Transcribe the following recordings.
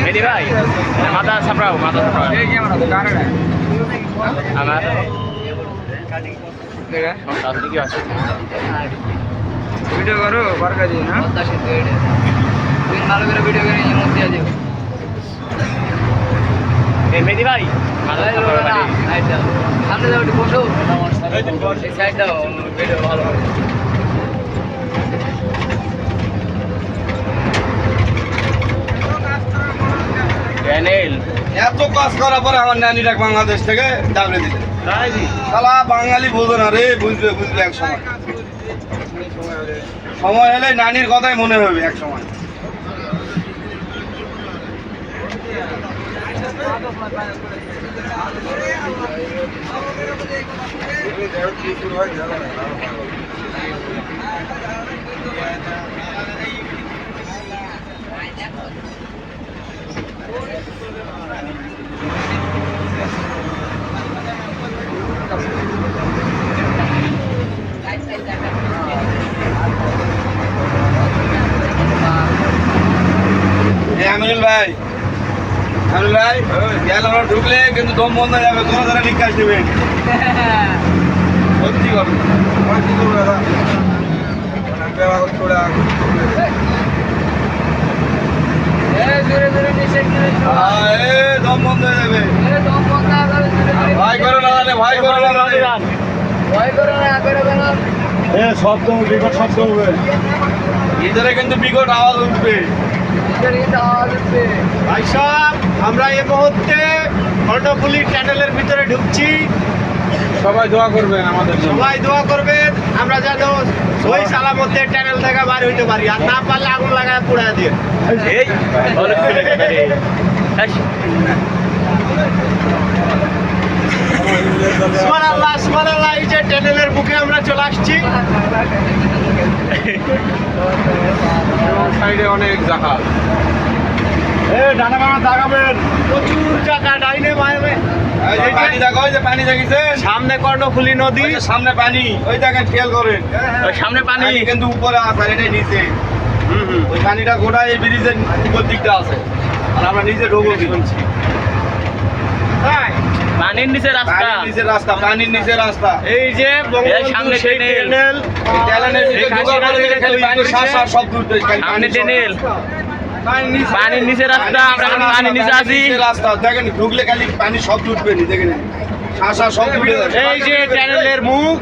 মেদি ভাই মাথা সাপড়াও মাথা সাপড়াও আমার কি আছে ভিডিও করো বারকা দিয়ে না তুই ভালো করে ভিডিও করে ইমোট দিয়ে দিও মেদি ভাই মাথা সাপড়াও সামনে যাও একটু বসো এই সাইড দাও ভিডিও ভালো হবে চ্যানেল এত কাজ করার পরে আমার নানিটা বাংলাদেশ থেকে ডাবলে দিতে তাই শালা বাঙালি বোঝো না রে বুঝবে বুঝবে এক সময় সময় হলে নানির কথাই মনে হবে এক সময় আমিনুল ভাই গেল আমরা ঢুকলে কিন্তু দম বন্ধ হয়ে যাবে তোমার যারা নিকাশ দেবেন সত্যি কথা কি করবো দাদা দম বন্ধ হয়ে যাবে ভাই করো না ভাই করো না শব্দ বিকট শব্দ হবে ইধারে কিন্তু বিকট আওয়াজ উঠবে ভাই সাহেব আমরা এই মুহূর্তে কর্ণফুলী টানেলের ভিতরে ঢুকছি সবাই দোয়া করবেন আমাদের সবাই দোয়া করবেন আমরা যেন ওই সালামতে টানেল থেকে বার হইতে পারি আর না পারলে আগুন লাগায় পুড়ায় দিয়ে এই সুবহানাল্লাহ এই যে টানেলের বুকে আমরা চলে আসছি সাইডে অনেক জায়গা ডানা বানা দাগাবেন প্রচুর জায়গা ডাইনে মারবে পানি দেখো যে পানি দেখিছে সামনে কর্ণফুলী নদী সামনে পানি ওই জায়গায় খেয়াল করেন সামনে পানি কিন্তু উপরে আছে এটা নিচে ওই পানিটা গোটা এই ব্রিজের উপর দিকটা আছে আর আমরা নিচে ঢোকো শুনছি পানির নিচে রাস্তা পানির নিচে রাস্তা এই যে সামনে সেই টানেল পানির নিচে রাস্তা আমরা পানির নিচে আছি রাস্তা দেখেন ঢুকলে খালি পানি সব উঠবে নি দেখেন এই যে টানেলের মুখ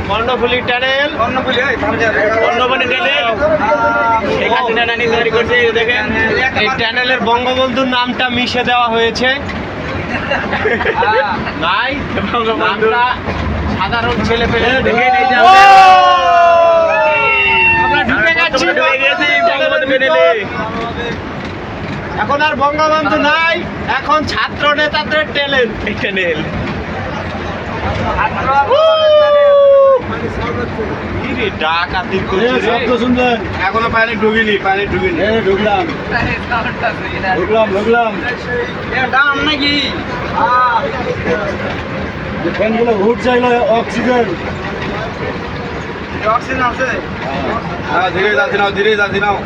কর্ণফুলী টানেল কর্ণফুলী টানেল শেখ হাসিনা নানি তৈরি করছে দেখেন এই টানেলের বঙ্গবন্ধুর নামটা মিশে দেওয়া হয়েছে নাই আমরা সাধারণ ছেলে পেলে দেখে নেই যে আমরা ঢুকে যাচ্ছি এখন আর বঙ্গবন্ধু নাই এখন ছাত্র নেতাদের টানেল এখনো পানি ঢুকিনি ঢুকলাম দাম নাকি ফ্যানগুলো ঘুর চাইলো অক্সিজেন আছে ধীরে যাচ্ছি নাও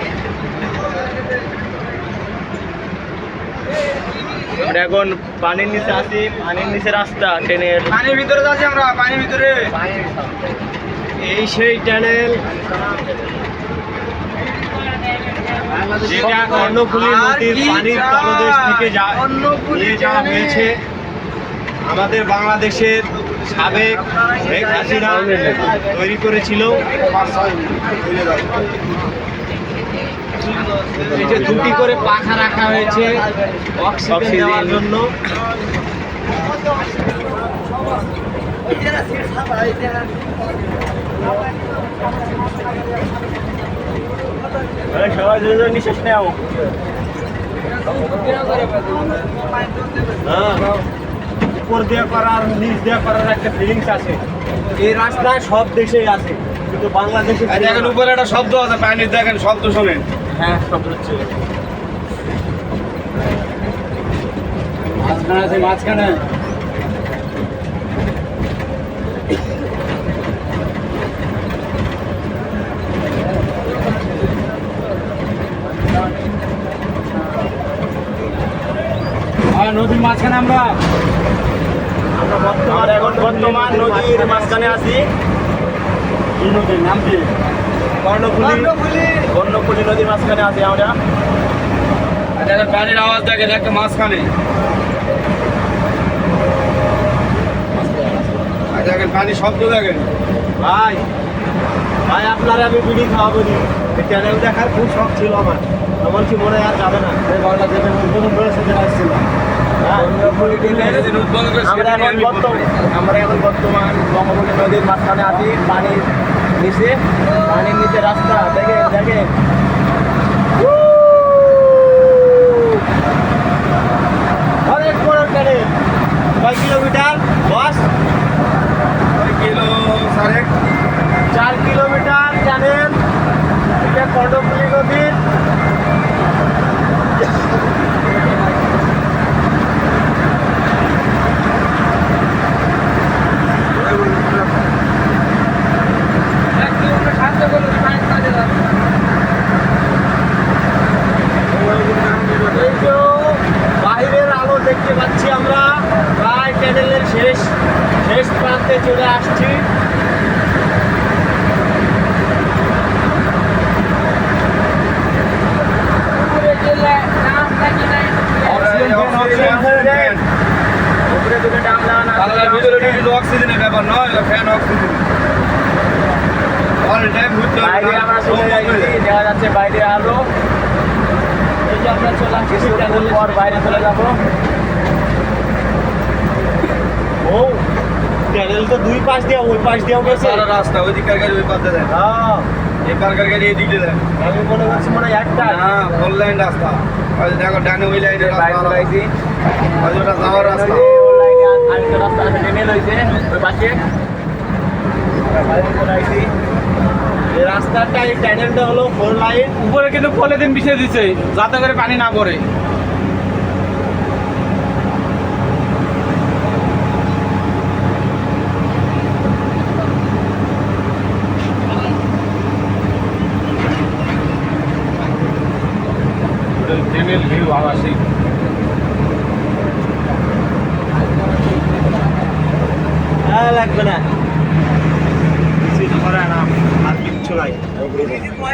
আমরা এখন পানির নিচে আছি পানির নিচে রাস্তা ট্রেনের পানির ভিতরে যাচ্ছি আমরা পানির ভিতরে এই সেই টানেল যেটা কর্ণফুলী নদীর পানির তলদেশ থেকে নিয়ে যাওয়া হয়েছে আমাদের বাংলাদেশের সাবেক শেখ হাসিনা তৈরি করেছিল এই যে দুটি করে পাখা রাখা হয়েছে অক্সিজেন দেওয়ার জন্য সবাই নিঃশ্বাস নেও উপর দিয়ে করার নিচ দিয়ে করার একটা ফিলিংস আছে এই রাস্তায় সব দেশেই আছে কিন্তু বাংলাদেশে দেখেন উপরে একটা শব্দ আছে পানির দেখেন শব্দ শোনেন হ্যাঁ শব্দ হচ্ছে মাঝখানে আছে মাঝখানে মাঝখানে আমরা আমরা এখন বর্তমান নদীর মাঝখানে আছি। এই নদীর নাম কি? কর্ণফুলী নদীর মাঝখানে আছি আমরা। দেখেন পানির আওয়াজ দেখেন একটা মাঝখানে। দেখেন পানি শব্দ দেখেন। ভাই ভাই আপনারা আমি বিড়ি খাওয়াবো নি। এই চ্যানেল দেখার খুব শখ ছিল আমার, এমনকি মনে আর যাবে না। এই বাংলা যেটা উদ্বোধন করে সেটা আসছিলাম। আমরা এখন বর্তমান বঙ্গবন্ধু নদীর মাঝখানে আছি। পানির নিচে রাস্তা দেখে দেখে অনেক বড় ট্যানেল। কয় কিলোমিটার? 4 kilometre tunnel. এটা কর্ণফুলী নদীর। এই যে বাইরের আলো দেখতে পাচ্ছি আমরা, প্রায় ট্যানেলের শেষ প্রান্তে চলে আসছি। উপরে দুটো ডাম লাগানো আছে। বাইরে আমরা চলে যাচ্ছি, দেখা যাচ্ছে বাইরে আলো। এই যে আমরা চলে আসছি, কিছুক্ষণ পর বাইরে চলে যাবো। ও ট্যানেল তো দুই পাশ দিয়ে, ওই পাশ দিয়েও গেছে রাস্তা ওই দিককার গাড়ি ওই পাশে দেয়, হ্যাঁ। এই পার্কের গাড়ি এই দিকে দেয়। আমি মনে করছি মনে হয় একটা। না ফোর লাইন রাস্তা, ওই দেখো ডানে ওই লাইনের বাইরে রাস্তা, লাগাইছি। ওই ওটা যাওয়ার রাস্তা। ওই লাইনে আরেকটা রাস্তা আছে, ট্যানেল হয়েছে ওই পাশে। আমরা বাইরে চলে আসছি। এই রাস্তাটা, এই ট্যানেলটা হলো 4 লাইন। উপরে কিন্তু পলিথিন বিছিয়ে দিছে যাতে করে পানি না পড়ে। ট্যানেল ভিউ আবাসিক। লাগবে না, কিছু করে না আর কিচ্ছু নাই।